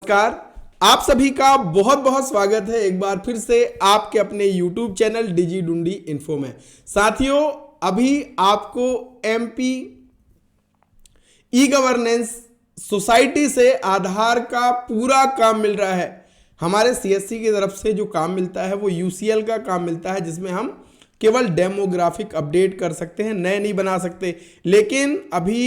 नमस्कार। आप सभी का बहुत बहुत स्वागत है एक बार फिर से आपके अपने YouTube चैनल डिजी डुंडी इन्फो में। साथियों, अभी आपको MP ई गवर्नेंस सोसाइटी से आधार का पूरा काम मिल रहा है। हमारे CSC की तरफ से जो काम मिलता है वो UCL का काम मिलता है, जिसमें हम केवल डेमोग्राफिक अपडेट कर सकते हैं, नए नहीं बना सकते। लेकिन अभी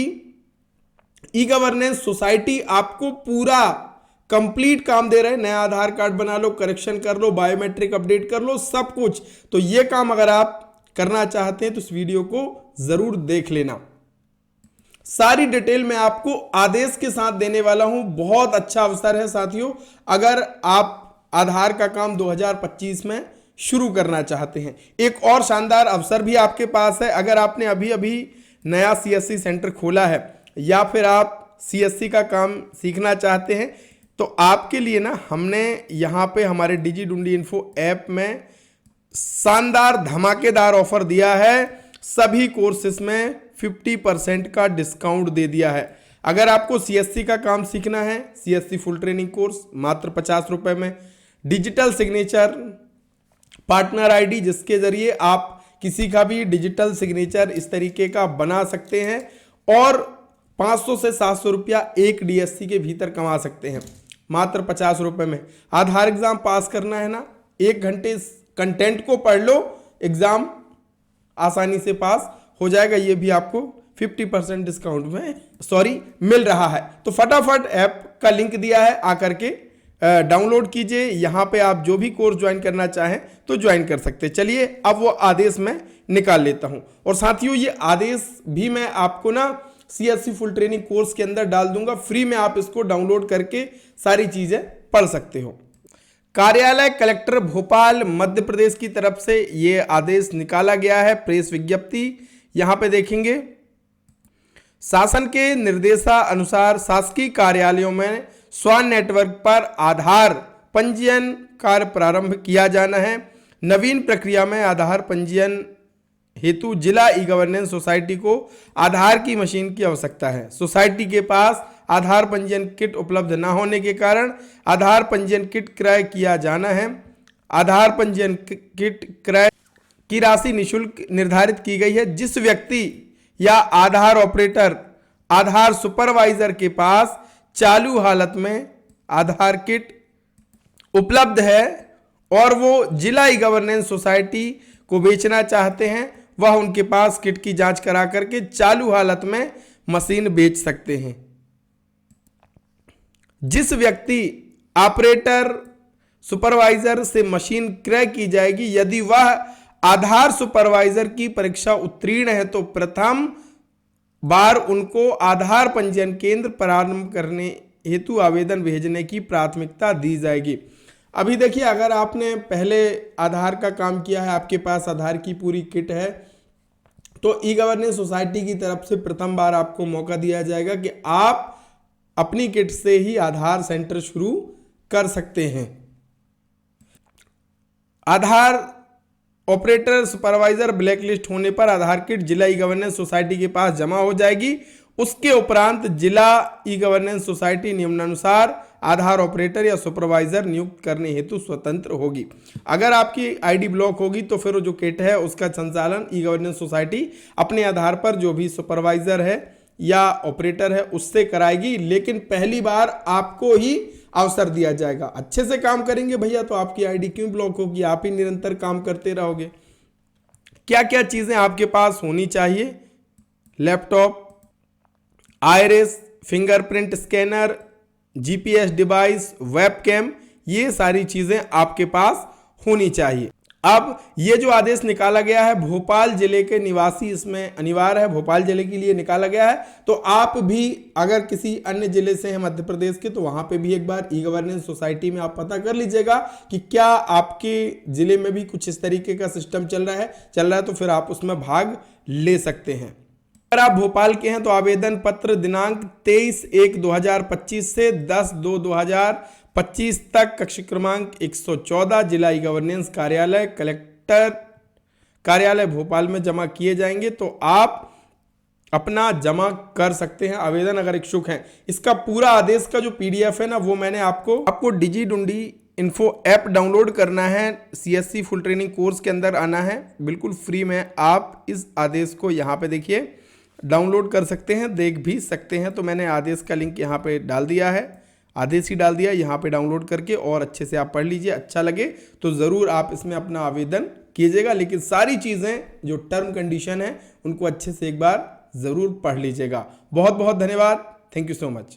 ई गवर्नेंस सोसाइटी आपको पूरा कंप्लीट काम दे रहे हैं। नया आधार कार्ड बना लो, करेक्शन कर लो, बायोमेट्रिक अपडेट कर लो, सब कुछ। तो ये काम अगर आप करना चाहते हैं तो इस वीडियो को जरूर देख लेना। सारी डिटेल मैं आपको आदेश के साथ देने वाला हूं। बहुत अच्छा अवसर है साथियों, अगर आप आधार का काम 2025 में शुरू करना चाहते हैं। एक और शानदार अवसर भी आपके पास है। अगर आपने अभी अभी नया CSC सेंटर खोला है या फिर आप CSC का काम सीखना चाहते हैं तो आपके लिए ना हमने यहाँ पे हमारे डिजी डुंडी इन्फो ऐप में शानदार धमाकेदार ऑफर दिया है। सभी कोर्सेस में 50% का डिस्काउंट दे दिया है। अगर आपको CSC का काम सीखना है, CSC फुल ट्रेनिंग कोर्स मात्र 50 रुपए में, डिजिटल सिग्नेचर पार्टनर ID जिसके जरिए आप किसी का भी डिजिटल सिग्नेचर इस तरीके का बना सकते हैं और 500 से 700 रुपया एक DSC के भीतर कमा सकते हैं मात्र 50 रुपए में। आधार एग्जाम पास करना है ना, 1 घंटे कंटेंट को पढ़ लो, एग्जाम आसानी से पास हो जाएगा। ये भी आपको 50% डिस्काउंट में मिल रहा है। तो फटाफट ऐप का लिंक दिया है, आकर के डाउनलोड कीजिए। यहाँ पे आप जो भी कोर्स ज्वाइन करना चाहें तो ज्वाइन कर सकते हैं। चलिए अब वो आदेश मैं निकाल लेता हूँ। और साथियों, ये आदेश भी मैं आपको ना CSC फुल ट्रेनिंग कोर्स के अंदर डाल दूंगा, फ्री में आप इसको डाउनलोड करके सारी चीजें पढ़ सकते हो। कार्यालय कलेक्टर भोपाल मध्य प्रदेश की तरफ से ये आदेश निकाला गया है। प्रेस विज्ञप्ति यहां पे देखेंगे, शासन के निर्देशानुसार शासकीय कार्यालयों में स्वान नेटवर्क पर आधार पंजीयन कार्य प्रारंभ किया जाना है। नवीन प्रक्रिया में आधार पंजीयन हेतु जिला ई गवर्नेंस सोसाइटी को आधार की मशीन की आवश्यकता है। सोसाइटी के पास आधार पंजीयन किट उपलब्ध न होने के कारण आधार पंजीयन किट क्रय किया जाना है। आधार पंजीयन किट क्रय की राशि निःशुल्क निर्धारित की गई है। जिस व्यक्ति या आधार ऑपरेटर आधार सुपरवाइजर के पास चालू हालत में आधार किट उपलब्ध है और वो जिला ई गवर्नेंस सोसाइटी को बेचना चाहते हैं, वह उनके पास किट की जांच करा करके चालू हालत में मशीन बेच सकते हैं। जिस व्यक्ति ऑपरेटर सुपरवाइजर से मशीन क्रय की जाएगी, यदि वह आधार सुपरवाइजर की परीक्षा उत्तीर्ण है तो प्रथम बार उनको आधार पंजीयन केंद्र प्रारंभ करने हेतु आवेदन भेजने की प्राथमिकता दी जाएगी। अभी देखिए, अगर आपने पहले आधार का काम किया है, आपके पास आधार की पूरी किट है, तो ई गवर्नेंस सोसाइटी की तरफ से प्रथम बार आपको मौका दिया जाएगा कि आप अपनी किट से ही आधार सेंटर शुरू कर सकते हैं। आधार ऑपरेटर सुपरवाइजर ब्लैकलिस्ट होने पर आधार किट जिला ई गवर्नेंस सोसाइटी के पास जमा हो जाएगी। उसके उपरांत जिला ई गवर्नेंस सोसाइटी नियमानुसार आधार ऑपरेटर या सुपरवाइजर नियुक्त करने हेतु स्वतंत्र होगी। अगर आपकी ID ब्लॉक होगी तो फिर जो किट है उसका संचालन ई गवर्नेंस सोसाइटी अपने आधार पर जो भी सुपरवाइजर है या ऑपरेटर है उससे कराएगी। लेकिन पहली बार आपको ही अवसर दिया जाएगा। अच्छे से काम करेंगे भैया तो आपकी ID क्यों ब्लॉक होगी, आप ही निरंतर काम करते रहोगे। क्या क्या चीजें आपके पास होनी चाहिए? Laptop, Iris, fingerprint scanner, GPS device, webcam, ये सारी चीजें आपके पास होनी चाहिए। अब ये जो आदेश निकाला गया है भोपाल जिले के निवासी इसमें अनिवार्य है, भोपाल जिले के लिए निकाला गया है। तो आप भी अगर किसी अन्य जिले से हैं मध्य प्रदेश के, तो वहां पे भी एक बार ई गवर्नेंस सोसाइटी में आप पता कर लीजिएगा कि क्या आपके जिले में भी कुछ इस तरीके का सिस्टम चल रहा है तो फिर आप उसमें भाग ले सकते हैं। अगर आप भोपाल के हैं तो आवेदन पत्र दिनांक 23/1/2025 से 10/2/2025 तक कक्ष क्रमांक 114 जिला ई गवर्नेंस कार्यालय कलेक्टर कार्यालय भोपाल में जमा किए जाएंगे। तो आप अपना जमा कर सकते हैं, आवेदन अगर इच्छुक हैं। इसका पूरा आदेश का जो पीडीएफ है ना, वो मैंने आपको डिजी डुंडी इन्फो ऐप डाउनलोड करना है। सीएससी फुल ट्रेनिंग कोर्स के अंदर आना है, बिल्कुल फ्री में आप इस आदेश को यहाँ पे देखिए डाउनलोड कर सकते हैं, देख भी सकते हैं। तो मैंने आदेश का लिंक यहाँ पे डाल दिया है, आदेश ही डाल दिया यहाँ पे डाउनलोड करके, और अच्छे से आप पढ़ लीजिए। अच्छा लगे तो ज़रूर आप इसमें अपना आवेदन कीजिएगा, लेकिन सारी चीज़ें जो टर्म कंडीशन है उनको अच्छे से एक बार ज़रूर पढ़ लीजिएगा। बहुत बहुत धन्यवाद, थैंक यू सो मच।